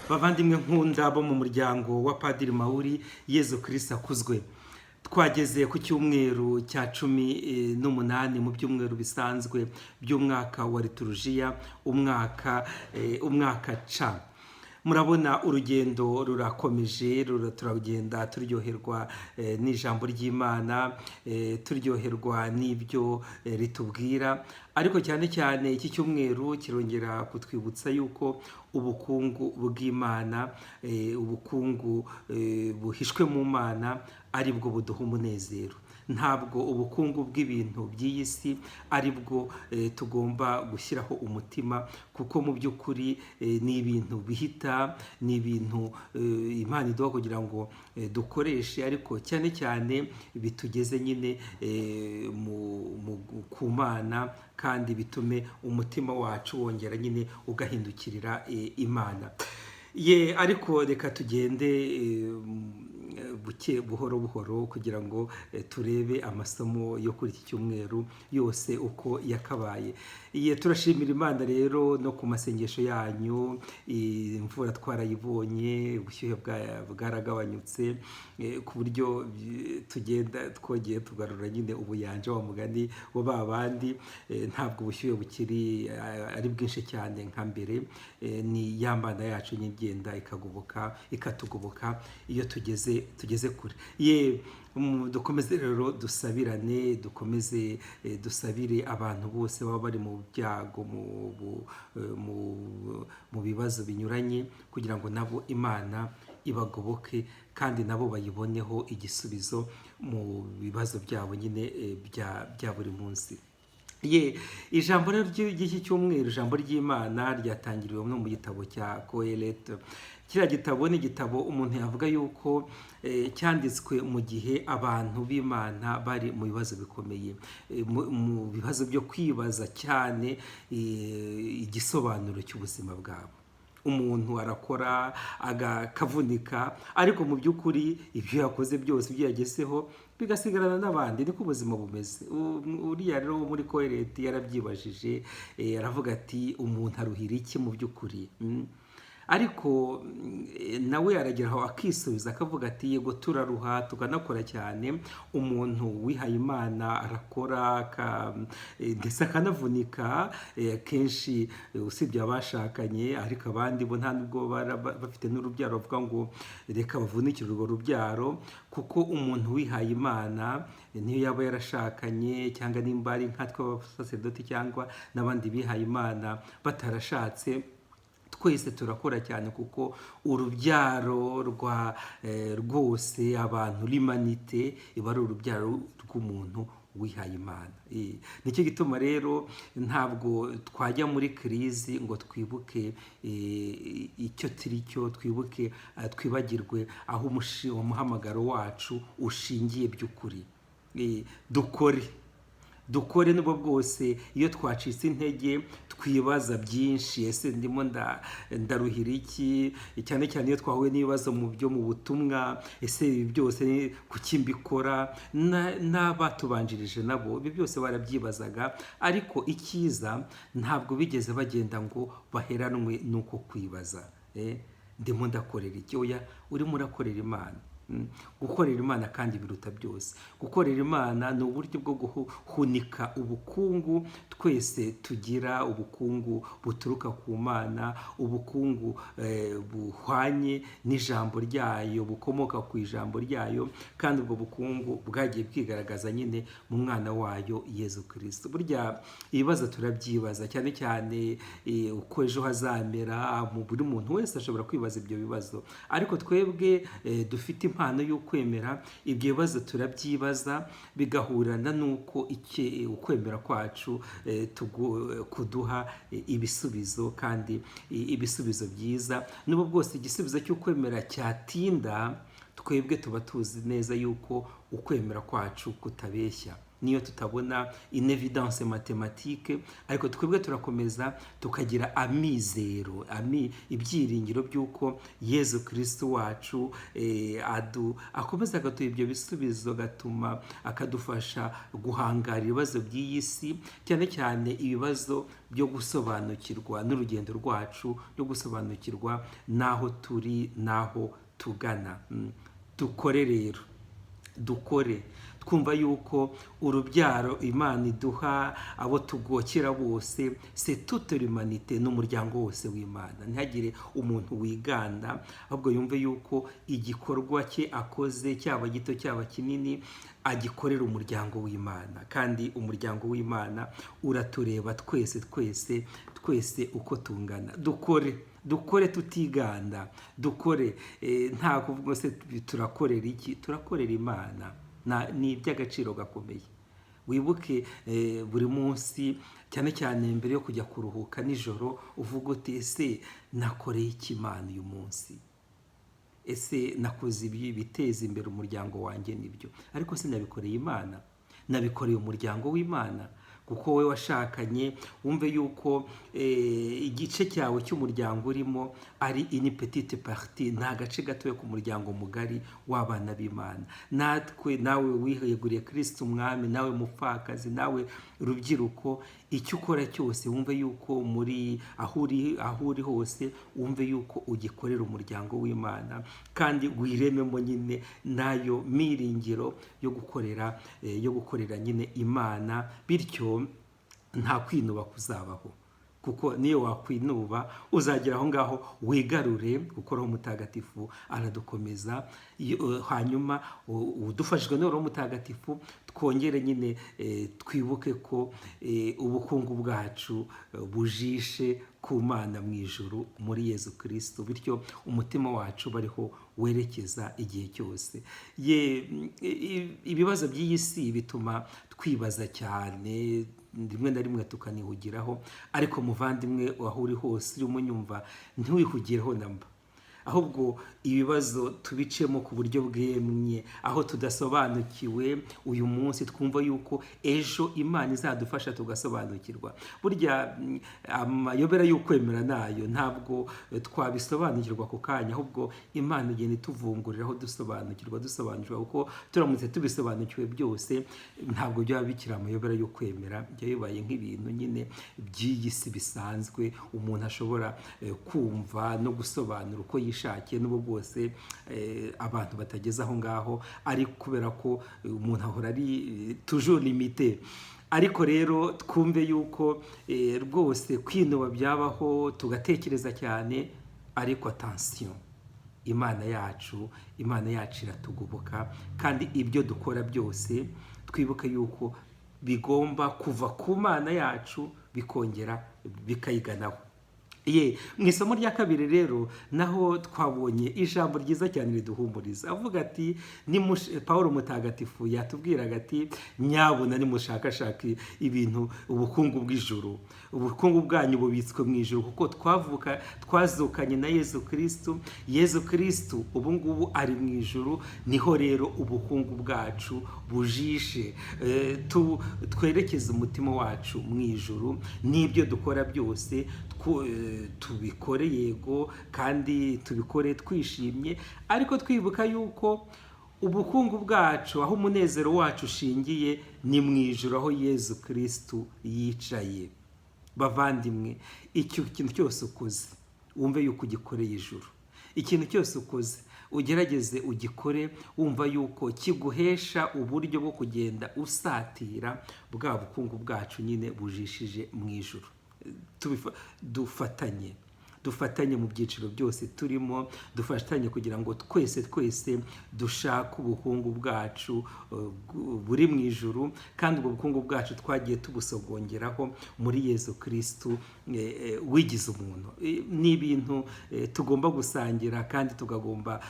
bavandimwe nkunda bo mu muryango wa Padiri Mauri, Yezu Kristo akuzwe. Twageze ku cyumweru cya 18 mu byumweru bisanzwe by'umwaka wa liturujia, umwaka ca. Murabona urugendo rurakomeje, turagenda turyoherwa n'ijambo ry'Imana, turyoherwa n'ibyo ritubwira, ariko cyane cyane iki cyumweru kirongera kutwibutsa yuko ubukungu bw'Imana, ubukungu buhishwe mu Mana ari bwo buduha umunezero. Ntabwo ubukungu bw'ibintu by'iyi si ari bwo tugomba gushyiraho umutima, kuko mu by'ukuri ni ibintu bihita, ni ibintu Imana iduha kugira ngo dukoreshe, ariko cyane cyane bitugeze nyine ku Mana, kandi bitume umutima wacu wongera nyine ugahindukirira Imana. Ariko reka tugende buhoro buhoro kugira ngo turebe amasomo yo kuri iki cyumweru yose uko yakabaye. Turashimira Imana rero no ku masengesho yanyu, imvura twarayibonye, ubushyuhe bwaragabanyutse, ku buryo tugenda twongeye tugarura nyine ubuyanja wa mugani wa babandi. Ntabwo ubushyuhe bukiri ari bwinshi cyane nka mbere, ni ya Mana yacu nyigenda ikatugoboka iyo tugeze kure. Dukomeze rero dusabirane, dukomeze dusabire abantu bose baba bari mu byago, mu bibazo binyuranye, kugira ngo nabo Imana ibagoboke kandi nabo bayiboneho igisubizo mu bibazo byabo nyine bya buri munsi. Ijambo rero ry'iki cyumweru, ijambo ry'Imana ryatangiriwe no mu gitabo cya Koheleti. Kiriya gitabo ni igitabo umuntu yavuga yuko cyanditswe mu gihe abantu b'Imana bari mu bibazo bikomeye, mu bibazo byo kwibaza cyane igisobanuro cy'ubuzima bwabo. Umuntu arakora akavunika, ariko mu by'ukuri ibyo yakoze byose, ibyo yagezeho bigasigarana n'abandi. Niko ubuzima bumeze. Uriya rero wo muri Koheleti yarabyibajije, aravuga ati umuntu aruhira iki mu by'ukuri? Ariko nawe aragira aho akisubiza akavuga ati yego turaruha tukanakora cyane. Umuntu wihaye Imana arakora ndetse akanavunika kenshi, usibye abashakanye, ariko abandi bo nta nubwo bafite n'urubyaro bavuga ngo reka bavunikire urwo rubyaro, kuko umuntu wihaye Imana niyo yaba yarashakanye, cyangwa nimba ari nkatwe abasaserdoti cyangwa n'abandi bihaye Imana batarashatse, twese turakora cyane, kuko urubyaro rwose abantu, l'humanité iba ari urubyaro rw'umuntu wihaye Imana. Nicyo gituma rero ntabwo twajya muri krizi ngo twibuke icyo turi cyo, twibagirwe aho umuhamagaro wacu ushingiye by'ukuri. Dukore nubwo bwose iyo twacitse intege twibaza byinshi, ese ndimo ndaruhira iki? Cyane cyane iyo twahuye n'ibibazo mu butumwa, ese ibi byose kuki mbikora? N'abatubanjirije nabo ibi byose barabyibazaga, ariko icyiza ntabwo bigeze bagenda ngo baheranwe n'uko kwibaza. Ndimo ndakorera iki? Oya, urimo urakorera Imana. Gukorera Imana kandi biruta byose. Gukorera Imana ni uburyo bwo guhunika ubukungu twese tugira, ubukungu buturuka ku Mana, ubukungu buhwanye n'ijambo ryayo, bukomoka ku ijambo ryayo, kandi ubwo bukungu bwagiye bwigaragaza nyine mu mwana wayo Yezu Kristo. Burya ibibazo turabyibaza, cyane cyane uko ejo hazamera. Buri muntu wese ashobora kwibaza ibyo bibazo, ariko twebwe dufite impano y'ukwemera, ibyo bibazo turabyibaza bigahurana n'uko ukwemera kwacu kuduha ibisubizo, kandi ibisubizo byiza. N'ubwo bwose igisubizo cy'ukwemera cyatinda, twebwe tuba tuzi neza yuko ukwemera kwacu kutabeshya. niyo tutabona une evidence mathématique, ariko twebwe turakomeza tukagira amizero, ibyiringiro by'uko Yezu Kristo wacu akomeza agaduha ibyo bisubizo, gatuma akadufasha guhangara ibibazo by'iyi si, cyane cyane ibibazo byo gusobanukirwa n'urugendo rwacu, byo gusobanukirwa n'aho turi n'aho tugana. Dukore rero, dukore twumva yuko urubyaro Imana iduha abo tugokera bose, c'est toute l'humanité, n'umuryango wose w'Imana. Ntihagire umuntu wiganda, ahubwo yumve yuko igikorwa cye akoze, cyaba gito cyaba kinini, agikorera umuryango w'Imana. Kandi umuryango w'Imana uratureba twese uko tungana. Dukore tutiganda, dukore nta kuvuga se turakorera iki, turakorera Imana. Ni iby'agaciro gakomeye. Wibuke buri munsi, cyane cyane mbere yo kujya kuruhuka nijoro, uvuga uti ese nakoreye iki Imana uyu munsi? Ese nakoze ibi biteza imbere umuryango wanjye? Nibyo, ariko sinabikoreye Imana, nabikoreye umuryango w'Imana. Kuko we washakanye, wumve yuko igice cyawe cy'umuryango urimo ari une petite partie, nta gace gatoya ku muryango mugari w'abana b'Imana. Nawe wiheguriye Kristo umwami, nawe mupfakazi, nawe rubyiruko, icyo ukora cyose wumve yuko muri aho uri hose, wumve yuko ugikorera umuryango w'Imana, kandi wirememo nyine nayo miringiro yo gukorera nyine Imana. Bityo nta kwinuba kuzabaho, kuko niyo wakwinuba uzagera aho ngaho wigarure, kuko Roho Mutagatifu aradukomeza. Hanyuma udufashijwe na Roho Mutagatifu, twongere nyine twibuke ko ubukungu bwacu bujishe ku Mana mu ijuru muri Yezu Kristo, bityo umutima wacu bariho werekeza igihe cyose. Ibibazo by'iyi si bituma twibaza cyane, rimwe na rimwe tukanihugiraho, ariko muvandimwe aho uri hose urimo unyumva, ntiwihugireho namba, ahubwo ibibazo tubicemo ku buryo bwemye, aho tudasobanukiwe uyu munsi twumva yuko ejo Imana izadufasha tugasobanukirwa. Burya amayobera y'ukwemera nayo ntabwo twabisobanukirwa ku kanya, ahubwo Imana igenda ituvunguriraho dusobanukirwa, kuko turamutse tubisobanukiwe byose ntabwo byaba bikiri amayobera y'ukwemera, bya bibaye nk'ibintu nyine by'iyi si bisanzwe umuntu ashobora kumva no gusobanura uko yishakiye, n'ubwo bwose abantu batageze aho ngaho, ari kubera ko umuntu ahora ari toujours limité. Ariko rero twumve yuko rwose kwinuba byabaho, tugatekereza cyane, ariko attention, Imana yacu iratugoboka, kandi ibyo dukora byose twibuke yuko bigomba kuva ku Mana yacu bikongera bikayiganaho. Mu isomo rya kabiri rero naho twabonye ijambo ryiza cyane riduhumuriza, avuga ati Pawulo Mutagatifu yatubwiraga ati nyabuna nimushakashaka ibintu, ubukungu bw'ijuru, ubukungu bwanyu bubitswe mu ijuru, kuko twazukanye na Yezu Kristo ubu ngubu ari mu ijuru, niho rero ubukungu bwacu bujishe. Twerekeze umutima wacu mu ijuru, n'ibyo dukora byose tubikore yego, kandi tubikore twishimye, ariko twibuka yuko ubukungu bwacu, aho umunezero wacu ushingiye, ni mu ijuru, aho Yezu Kristo yicaye. Bavandimwe, icyo kintu cyose ukoze wumve yuko ugikoreye ijuru. Ikintu cyose ukoze ugerageze ugikore wumva yuko kiguhesha uburyo bwo kugenda usatira bwa bukungu bwacu nyine bujishije mu ijuru. Dufatanye mu byiciro byose turimo, dufatanye kugira ngo twese dushake ubukungu bwacu buri mu ijuru, kandi ubwo bukungu bwacu twagiye tubusogongeraho muri Yezu Kristo wigize umuntu. Ni ibintu tugomba gusangira, kandi tukagomba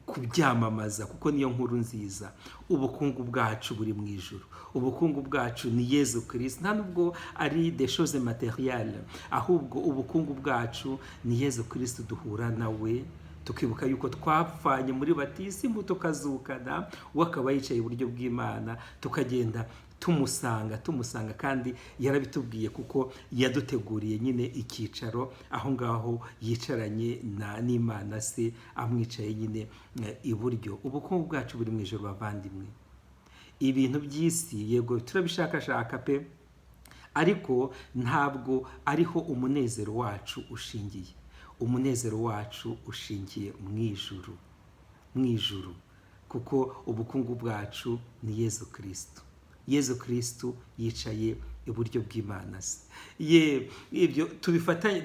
kubyamamaza, kuko niyo nkuru nziza. Ubukungu bwacu buri mu ijuru, ubukungu bwacu ni Yezu Kristo, nta nubwo ari des choses matérielles, ahubwo ubukungu bwacu ni Yezu Kristo duhura nawe tukibuka yuko twapfanye muri batisimu tukazukana, we akaba yicaye iburyo bw'Imana, tukagenda tumusanga kandi yarabitubwiye kuko yaduteguriye nyine icyicaro aho ngaho yicaranye n'Imana se, amwicaye nyine iburyo. Ubukungu bwacu buri mu ijuru bavandimwe. Ibintu by'isi yego turabishakashaka pe, ariko ntabwo ariho umunezero wacu ushingiye. Umunezero wacu ushingiye mu ijuru, kuko ubukungu bwacu ni Yezu Kristo. Yezu Kristo yicaye iburyo bw'Imana se. Ibyo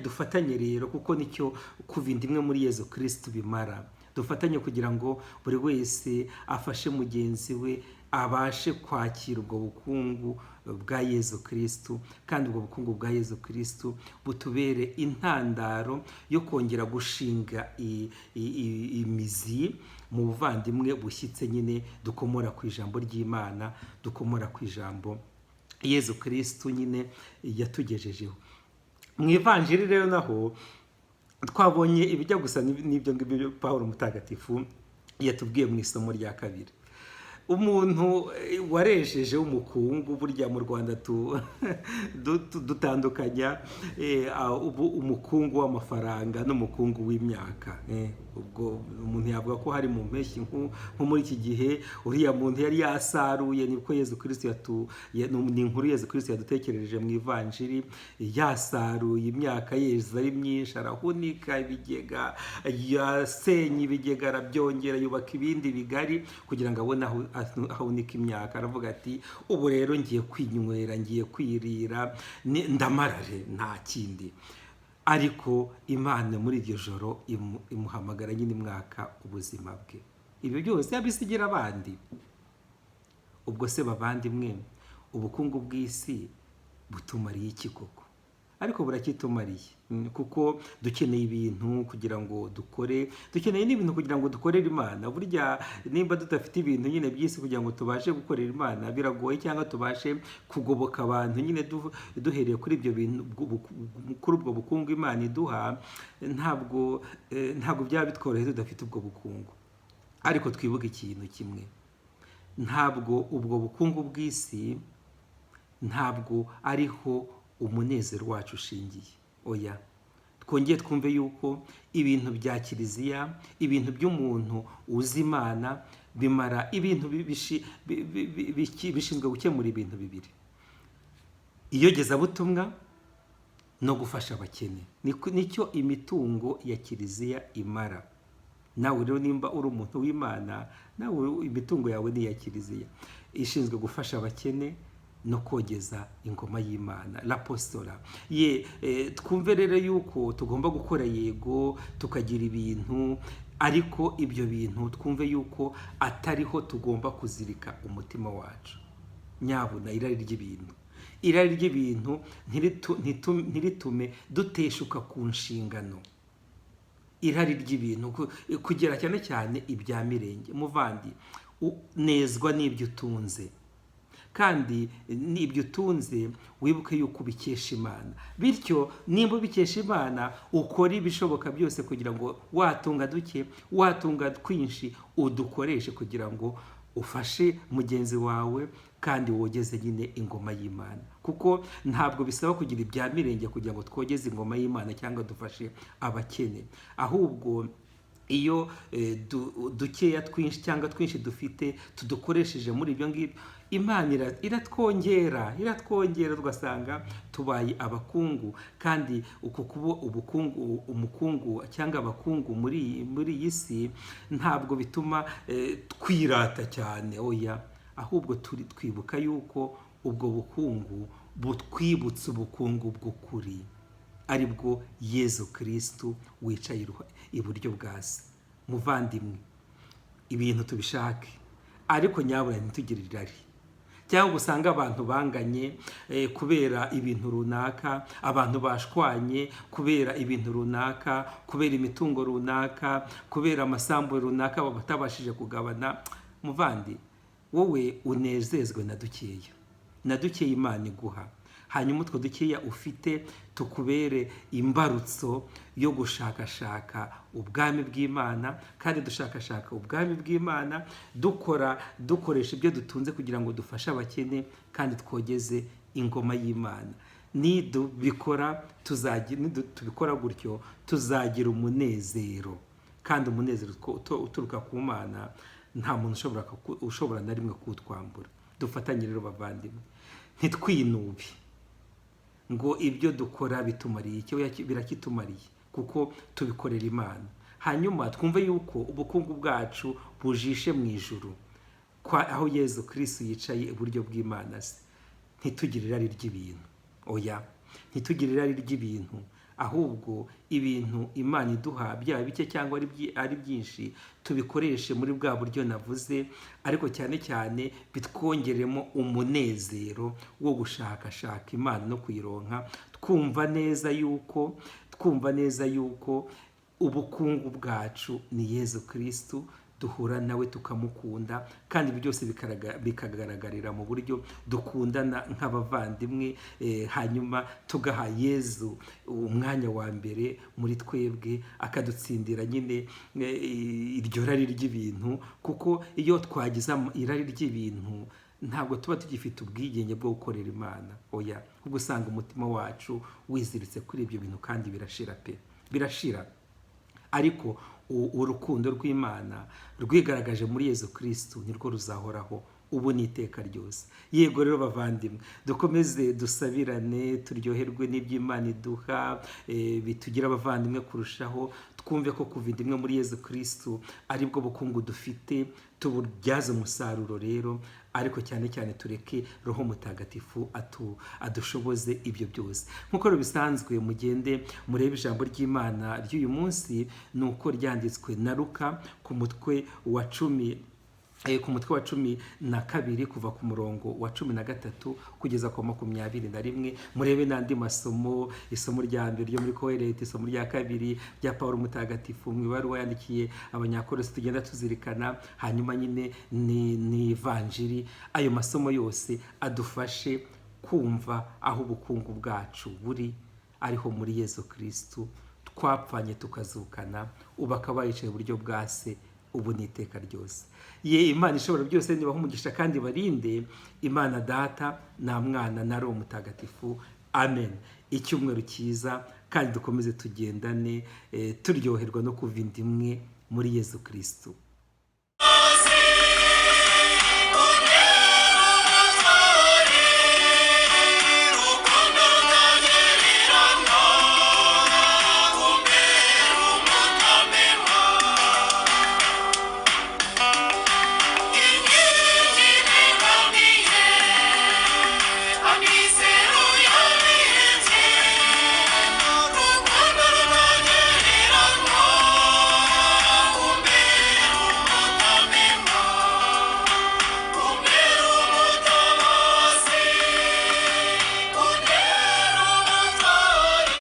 dufatanye rero, kuko nicyo kuva indimwe muri Yezu Kristo bimara. Dufatanye kugira ngo buri wese afashe mugenzi we abashe kwakira ubwo bukungu bwa Yezu Kristo, kandi ubwo bukungu bwa Yezu Kristo butubere intandaro yo kongera gushinga imizi mu buvandimwe bushyitse nyine dukomora ku ijambo ry'Imana, dukomora ku ijambo Yezu Kristo nyine yatugejejeho. Mu ivanjiri rero naho twabonye ibijya gusa n'ibyo ngibyo Pawulo Mutagatifu yatubwiye mu isomo rya kabiri. Umuntu waresheje w'umukungu, burya mu Rwanda dutandukanya umukungu w'amafaranga n'umukungu w'imyaka. Ubwo umuntu yavuga ko hari mu mpeshyi nko muri iki gihe uriya muntu yari yasaruye, niko Yezu Kristo ni inkuru Yezu Kristo yadutekerereje mu ivanjiri, yasaruye imyaka yeze ari myinshi, arahunika ibigega, yasenye ibigega arabyongera, yubaka ibindi bigari kugira ngo abone ahunika imyaka. Aravuga ati ubu rero ngiye kwinywera, ngiye kwirira, ndamarare nta kindi. Ariko Imana muri iryo joro imuhamagara nyine imwaka ubuzima bwe. Ibyo byose yabisigira abandi. Ubwo se bavandimwe, ubukungu bw'isi butumariye iki koko? Ariko burakitumariye, kuko dukeneye ibintu kugira ngo dukore, dukeneye n'ibintu kugira ngo dukorere Imana. Burya nimba tudafite ibintu nyine by'isi kugira ngo tubashe gukorera Imana biragoye, cyangwa tubashe kugoboka abantu nyine duhereye kuri ibyo bintu, kuri ubwo bukungu Imana iduha, ntabwo byaba bitworoheye tudafite ubwo bukungu. Ariko twibuke ikintu kimwe, ntabwo ubwo bukungu bw'isi ntabwo ariho umunezero wacu ushingiye. Oya, twongeye twumve yuko ibintu bya Kiliziya, ibintu by'umuntu uzi Imana bimara ibintu bishinzwe gukemura ibintu bibiri: iyogezabutumwa no gufasha abakene. Nicyo imitungo ya Kiliziya imara. Nawe rero nimba uri umuntu w'Imana, nawe imitungo yawe ni iya Kiliziya, ishinzwe gufasha abakene no kogeza ingoma y'Imana, l'apostola. Twumve rero yuko tugomba gukora yego, tukagira ibintu, ariko ibyo bintu twumve yuko atariho tugomba kuzirika umutima wacu. Nyabuna irari ry'ibintu ntiritume duteshuka ku nshingano. Irari ry'ibintu kugera cyane cyane ibya mirenge. Muvandi, nezwa n'ibyo utunze, kandi n'ibyo utunze wibuke yuko ubikesha Imana. Bityo nimba ubikesha Imana, ukora ibishoboka byose kugira ngo watunga duke, watunga twinshi, udukoreshe kugira ngo ufashe mugenzi wawe kandi wogeze nyine ingoma y'Imana. Kuko ntabwo bisaba kugira ibya mirenge kugira ngo twogeze ingoma y'Imana cyangwa dufashe abakene. Ahubwo iyo dukeya twinshi cyangwa twinshi dufite tudukoresheje muri ibyo ngibyo, Imana iratwongera tugasanga tubaye abakungu. Kandi uko kuba umukungu cyangwa abakungu muri iyi si ntabwo bituma twirata cyane. Oya, ahubwo twibuka yuko ubwo bukungu butwibutsa ubukungu bw'ukuri, aribwo Yezu Kristo wicaye iburyo bwa Se. Muvandimwe, ibintu tubishake, ariko nyabura ntitugire irari, cyangwa usanga abantu banganye kubera ibintu runaka, abantu bashwanye kubera ibintu runaka, kubera imitungo runaka, kubera amasambu runaka batabashije kugabana. Muvandi, wowe unezezwe na dukeya Imana iguha, hanyuma utwo dukeya ufite tukubere imbarutso yo gushakashaka ubwami bw'Imana, kandi dushakashaka ubwami bw'Imana dukoresha ibyo dutunze kugira ngo dufashe abakene kandi twogeze ingoma y'Imana. Nitubikora gutyo tuzagira umunezero, kandi umunezero uturuka ku Mana nta muntu ushobora na rimwe kuwutwambura. Dufatanye rero bavandimwe, ntitwinubi ngo ibyo dukora bitumariye iki, birakitumariye kuko tubikorera Imana. Hanyuma twumve yuko ubukungu bwacu bujishe mu ijuru, aho Yezu Kristo yicaye iburyo bw'Imana se. Ntitugire irari ry'ibintu, oya, ntitugire irari ry'ibintu, ahubwo ibintu Imana iduha byaba bike cyangwa ari byinshi, tubikoreshe muri bwa buryo navuze, ariko cyane cyane bitwongeremo umunezero wo gushakashaka Imana no kuyironka, twumva neza yuko ubukungu bwacu ni Yezu Kristo, duhura nawe tukamukunda, kandi byose bikagaragarira mu buryo dukundana nk'abavandimwe, hanyuma tugaha Yezu umwanya wa mbere muri twebwe, akadutsindira nyine iryo rari ry'ibintu, kuko iyo twagize irari ry'ibintu ntabwo tuba tugifite ubwigenge bwo gukorera Imana, oya, ahubwo usanga umutima wacu wiziritse kuri ibyo bintu, kandi birashira. Ariko urukundo rw'Imana rwigaragaje muri Yezu Kristo nirwo ruzahoraho ubu n'iteka ryose. Yego rero bavandimwe, dukomeze dusabirane, turyoherwe n'iby'Imana iduha, bitugira abavandimwe kurushaho, twumve ko kuva indimwe muri Yezu Kristo aribwo bukungu dufite, tububyaze umusaruro rero, ariko cyane cyane tureke Roho Mutagatifu adushoboze ibyo byose. Nk'uko bisanzwe, mugende murebe ijambo ry'Imana ry'uyu munsi, nuko ryanditswe na Luka ku mutwe wa 12 kuva ku murongo wa 13 kugeza ku 21. Murebe n'andi masomo, isomo rya mbere ryo muri Koheleti, isomo rya kabiri rya Pawulo Mutagatifu mu ibaruwa yandikiye Abanyakolosi, tugenda tuzirikana, hanyuma nyine ni Evanjiri. Ayo masomo yose adufashe kumva aho ubukungu bwacu buri, ariho muri Yezu Kristo twapfanye tukazukana, ubu akaba yicaye iburyo bwa Se ubu n'iteka ryose. Imana ishobora byose nibaho umugisha kandi barinde, Imana Data na Mwana na Roho Mutagatifu. Amen. Icyumweru cyiza, kandi dukomeze tugendane turyoherwa no kuva indimwe muri Yezu Kristo.